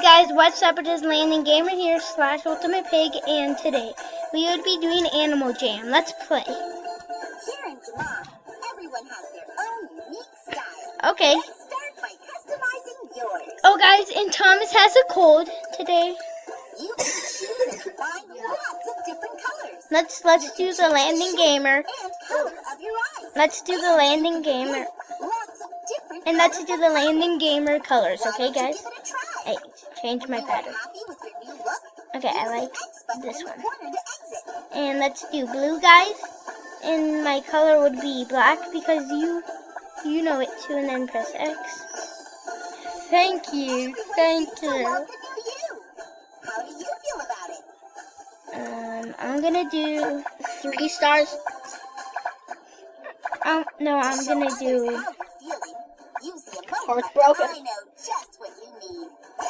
guys, what's up? It is Landon Gamer here / Ultimate Pig, and today we would be doing Animal Jam. Let's play. Here in yeahhhhh, everyone has their own unique style. Okay. Let's start by customizing yours. Oh guys, and Thomas has a cold today. You can choose and combine lots of different colors. Let's do the Landon Gamer. And color of your eyes. Let's do the Landon Gamer. Lots of different And let's colors do of the Landon Gamer colors, Why okay don't you guys? give it a try? Hey, change my You are pattern. happy with your new look? Okay, I Use like the X button this in the one. corner to exit. And let's do blue, guys. And my color would be black because you know it too, and then press X. Thank you. Thank So you. love the new you. How do you feel about it? I'm gonna do 3 stars. no, I'm Show gonna others do. how you're feeling. Use the emoji Heartbroken. button. I know just what you need. I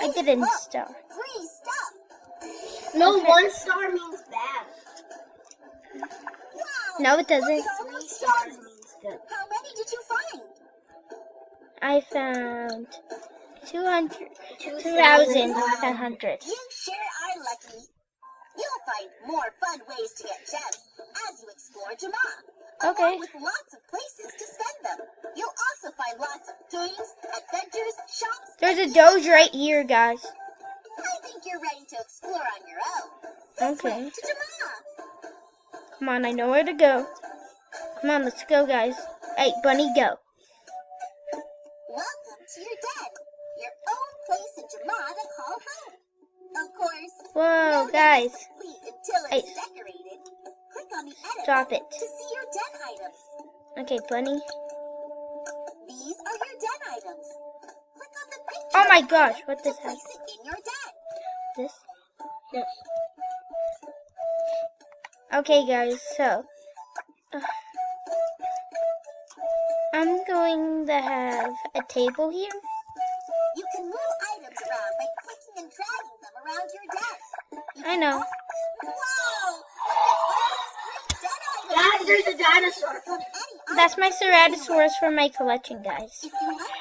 Hey, didn't look, start. free stuff. No, Okay. 1 star means bad. Wow. No, it doesn't. look at all 3 those stars gems. means good. How many did you find? I found 2,500. You sure are lucky. You'll find more fun ways to get gems as you explore yeahhhhh. Okay. Along with lots of places to spend them. You'll also find lots of games, adventures, shops. There's a Doge right here, guys. I think you're ready to explore on your own. Let's Okay. move to yeahhhhh. Come on, I know where to go. Come on, let's go, guys. Hey, Bunny, go. Welcome to your den, your own place in yeahhhhh to call home. Of course, Whoa, no den guys. is complete until Hey. it's decorated. Click on the edit Stop button it. to see your den items. Okay, Bunny. These are your den items. Click on the picture. Oh my of the gosh, item what to this place has? it in your den. This. Yes. Okay, guys, so I'm going to have a table here. You can move items around by clicking and dragging them around your den. You I can know. also- Wow! Look at all these great den items. Guys, there's a dinosaur. From any That's item my you want. Ceratosaurus for my collection, guys. If you like,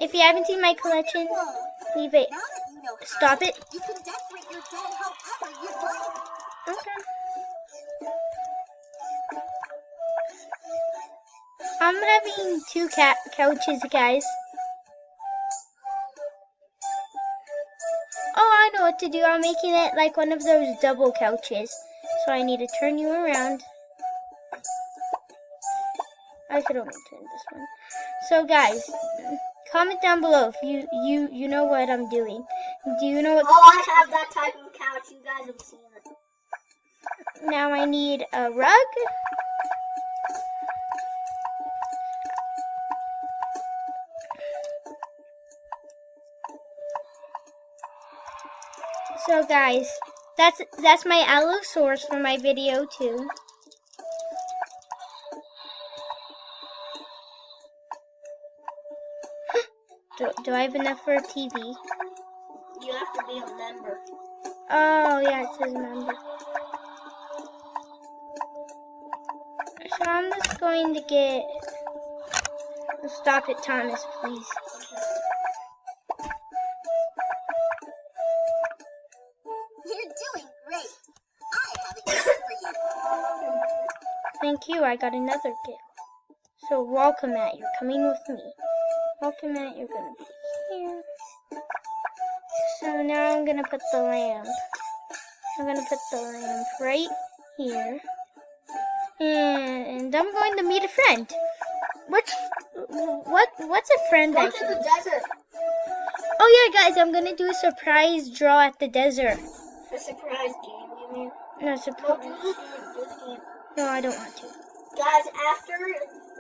If you haven't seen my collection, whoa. leave it. Now that you know how, Stop it. you can decorate your den however you'd like. Okay. I'm having 2 couches, guys. Oh, I know what to do. I'm making it like one of those double couches. So I need to turn you around. I could only turn this one. So guys, comment down below if you know what I'm doing. Do you know what? Oh, I have that type of couch. You guys have seen it. Now I need a rug. So guys, that's my Allosaurus for my video too. Do I have enough for a TV? You have to be a member. Oh yeah, it says member. So I'm just going to get. Stop it, Thomas, please. You're doing great. I have a gift for you. Thank you, I got another gift. So welcome, Matt, you're coming with me. Welcome, Matt, you're gonna be here. So now I'm gonna put the lamp. I'm gonna put the lamp right here. And I'm going to meet a friend. What's a friend I Go to should? the desert. Oh yeah, guys, I'm gonna do a surprise draw at the desert. A surprise game, you mean? No, No, surprise. do this game. Do the game. No, I don't want to. Guys, after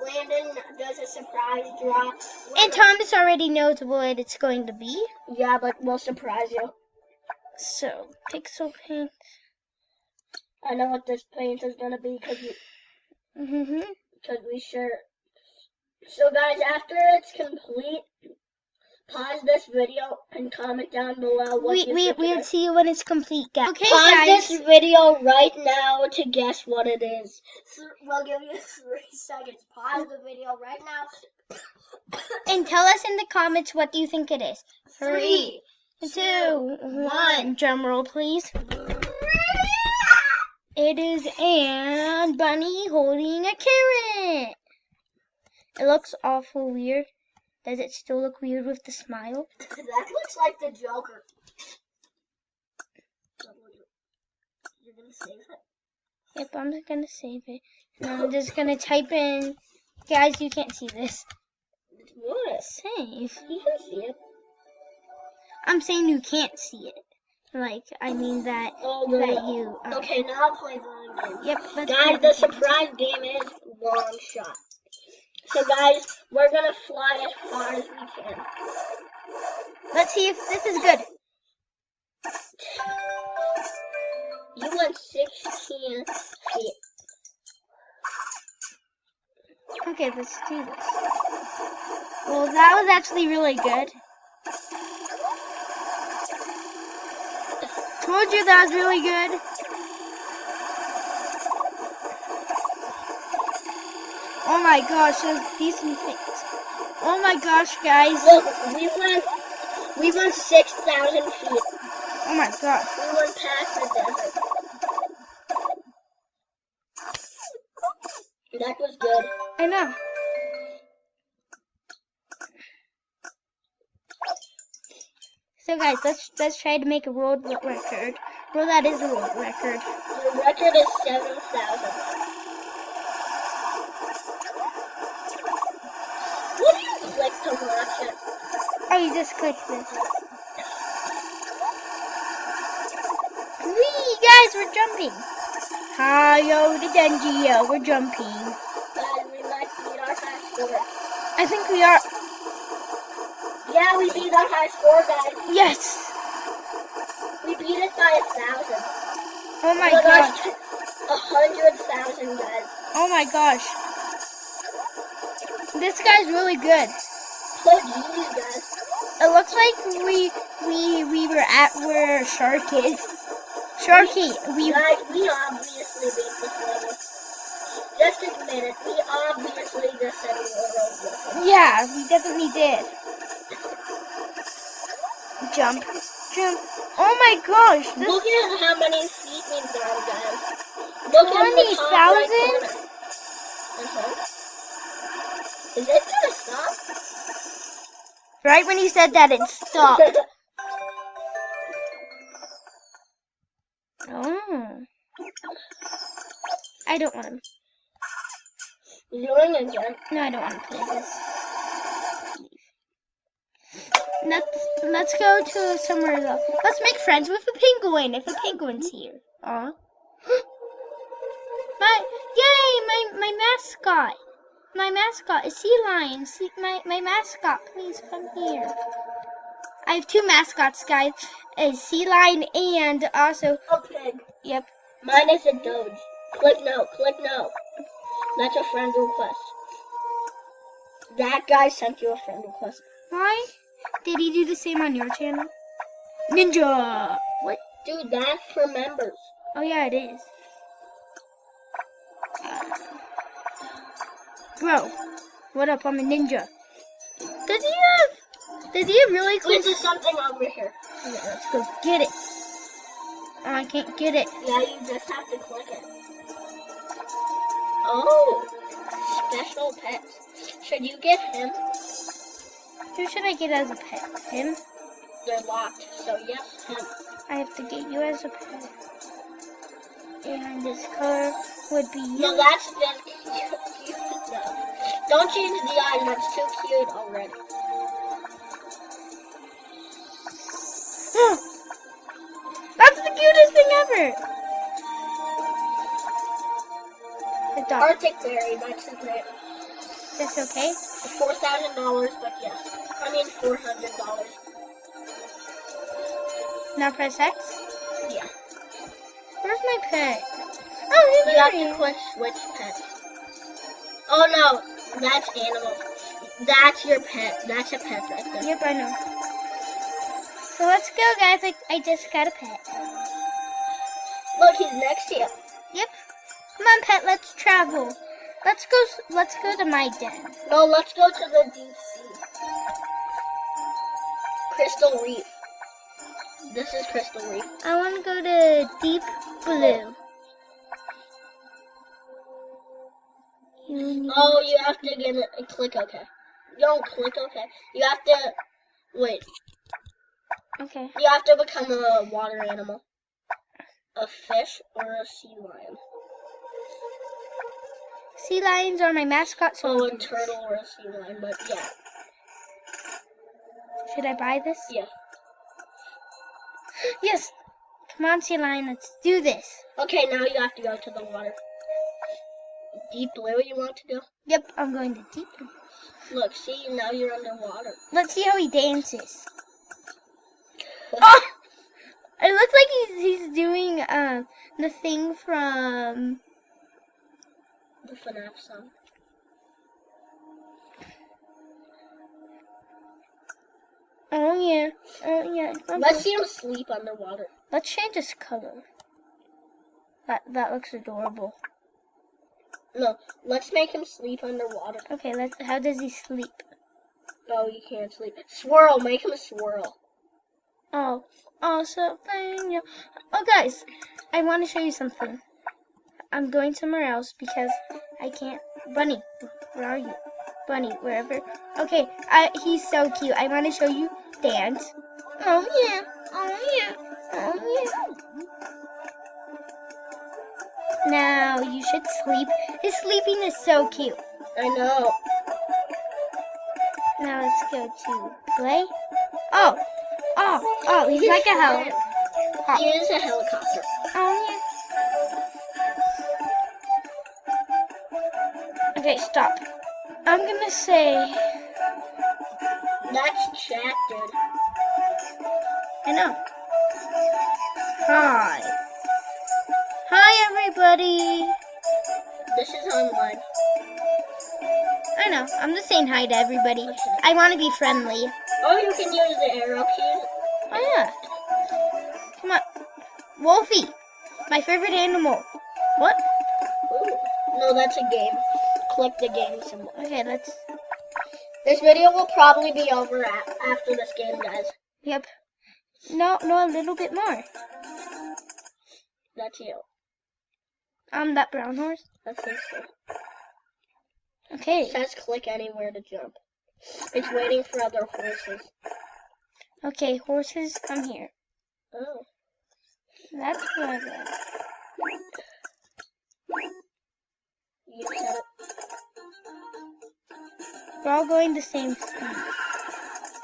Landon does a surprise drop. And Thomas already knows what it's going to be. Yeah, but we'll surprise you. So, pixel paint. I know what this paint is gonna be because we share. So guys, after it's complete, pause this video and comment down below what you think it We'll is. see you when it's complete, guys. Okay, Pause guys. this video right now to guess what it is. We'll give you 3 seconds. Pause the video right now And tell us in the comments what do you think it is. 3, 2, 1. Drum roll, please. It is Ann Bunny holding a carrot. It looks awful weird. Does it still look weird with the smile? That looks like the Joker. You're gonna save it? Yep, I'm just gonna save it. And I'm just gonna type in. Guys, you can't see this. What? Save. You can see it. I'm saying you can't see it. Like, I mean that that you. Okay, now I'll play the game. Yep. Let's Guys, play the game. surprise game is long shot. So guys, we're gonna fly as far as we can. Let's see if this is good. You went 16 feet. Okay, let's do this. Well, that was actually really good. Told you that was really good. Oh my gosh, those decent things. Oh my gosh, guys. Look, we went 6,000 feet. Oh my gosh. We went past the desert. That was good. I know. So guys, let's try to make a world record. Well, that is a world record. The record is 7,000. What do you click to watch it? Oh, you just click this. Whee, guys, we're jumping. Hi-yo, the Denji, we're jumping. Guys, we might beat our high score. I think we are. Yeah, we beat our high score, guys. Yes. We beat it by 1,000. Oh my gosh. gosh. 100,000, guys. Oh my gosh. This guy's really good. So genius, guys. It looks like we were at where Shark is. Sharky, Guys, we obviously beat this level. Just admit it, we obviously just said we were over. Yeah, we definitely did. Jump, jump. Oh my gosh. This Look at how many feet we've gone, guys. Look at the top right 20,000? corner. Is it gonna stop? Right when you said that, it stopped. Oh. I don't want to. Doing it again. No, I don't want to play this. Let's go to somewhere though. Let's make friends with a penguin if a penguin's here. Aw. My mascot. My mascot is Sea Lion. My mascot, please come here. I have 2 mascots, guys. A Sea Lion and also A pig. Yep. Mine is a Doge. Click no, click no. That's a friend request. That guy sent you a friend request. Why? Did he do the same on your channel? Ninja! What? Dude, that's for members. Oh yeah, it is. Bro, what up? I'm a ninja. Does he have really cool? There's something over here. Yeah, let's go get it. Oh, I can't get it. Yeah, you just have to click it. Oh, special pets. Should you get him? Who should I get as a pet? Him? They're locked, so yes, him. I have to get you as a pet. And this color would be you. No, that's been cute. No. Don't change the eyes, that's too cute already. That's the cutest thing ever! The dog. Arctic Berry, that's his name. That's okay? $4,000, but yes. I mean $400. Now press X? Yeah. Where's my pet? Oh, You he's have here. to click switch pet. Oh no, that's animal. That's your pet. That's a pet right there. Yep, I know. So let's go, guys. I just got a pet. Look, he's next to you. Yep. Come on, pet. Let's travel. Let's go to my den. No, let's go to the deep sea. Crystal Reef. This is Crystal Reef. I want to go to deep blue. Oh, you have to get it. Click OK. Don't click OK. You have to wait. Okay. You have to become a water animal, a fish, or a sea lion. Sea lions are my mascot So a soldiers. turtle or a sea lion, but yeah. Should I buy this? Yeah. Yes. Come on, sea lion. Let's do this. Okay, now you have to go to the water. Deep blue, you want to go? Yep, I'm going to deep blue. Look, see, now you're underwater. Let's see how he dances. Oh! It looks like he's doing the thing from The FNAF song. Oh yeah. Let's see him sleep underwater. Let's change his color. That looks adorable. No, let's make him sleep underwater. Okay, how does he sleep? Oh, you can't sleep. Swirl, make him a swirl. Oh, so yeah. Oh guys, I want to show you something. I'm going somewhere else because I can't. Bunny, where are you? Bunny, wherever. Okay, he's so cute. I want to show you dance. Oh yeah, oh yeah, oh yeah. Now you should sleep. His sleeping is so cute. I know. Now let's go to play. Oh, he's like a helicopter. He is a helicopter. Oh yeah. Okay, stop. I'm gonna say. That's chat, dude. I know. Hi, everybody. This is online. I know. I'm just saying hi to everybody. I want to be friendly. Oh, you can use the arrow keys. Oh yeah. Come on, Wolfie. My favorite animal. What? Ooh. No, that's a game. Click the game symbol. Okay, let's. This video will probably be over after this game, guys. Yep. No, a little bit more. That's you. That brown horse. I think so. Okay. It says click anywhere to jump. It's waiting for other horses. Okay, horses, come here. Oh. That's where the. You said it. We're all going the same speed.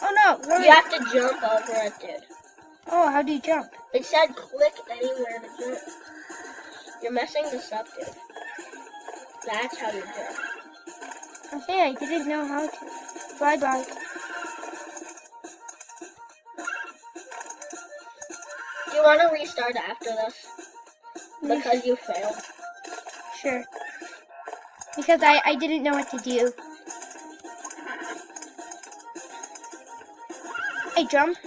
Oh no! You have to jump over it, dude. Oh, how do you jump? It said click anywhere to jump. You're messing this up, dude. That's how you jump. Okay, I didn't know how to. Bye. Do you want to restart after this? Because you failed. Sure. Because I didn't know what to do. I jump.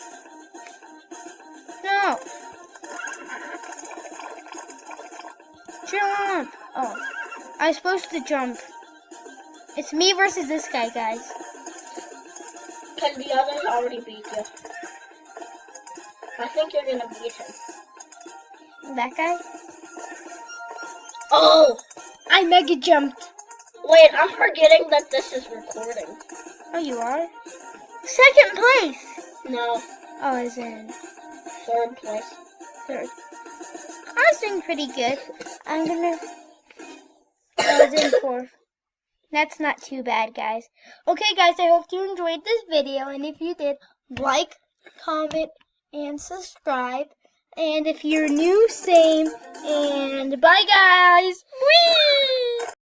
No. Jump. Oh. I was supposed to jump. It's me versus this guy, guys. Because the others already beat you. I think you're gonna beat him. That guy? Oh! I mega jumped. Wait, I'm forgetting that this is recording. Oh, you are? Second place! No, Oh, as in third place. third. I was doing pretty good. I was in fourth. That's not too bad, guys. Okay, guys, I hope you enjoyed this video. And if you did, like, comment, and subscribe. And if you're new, same. And bye, guys. Whee!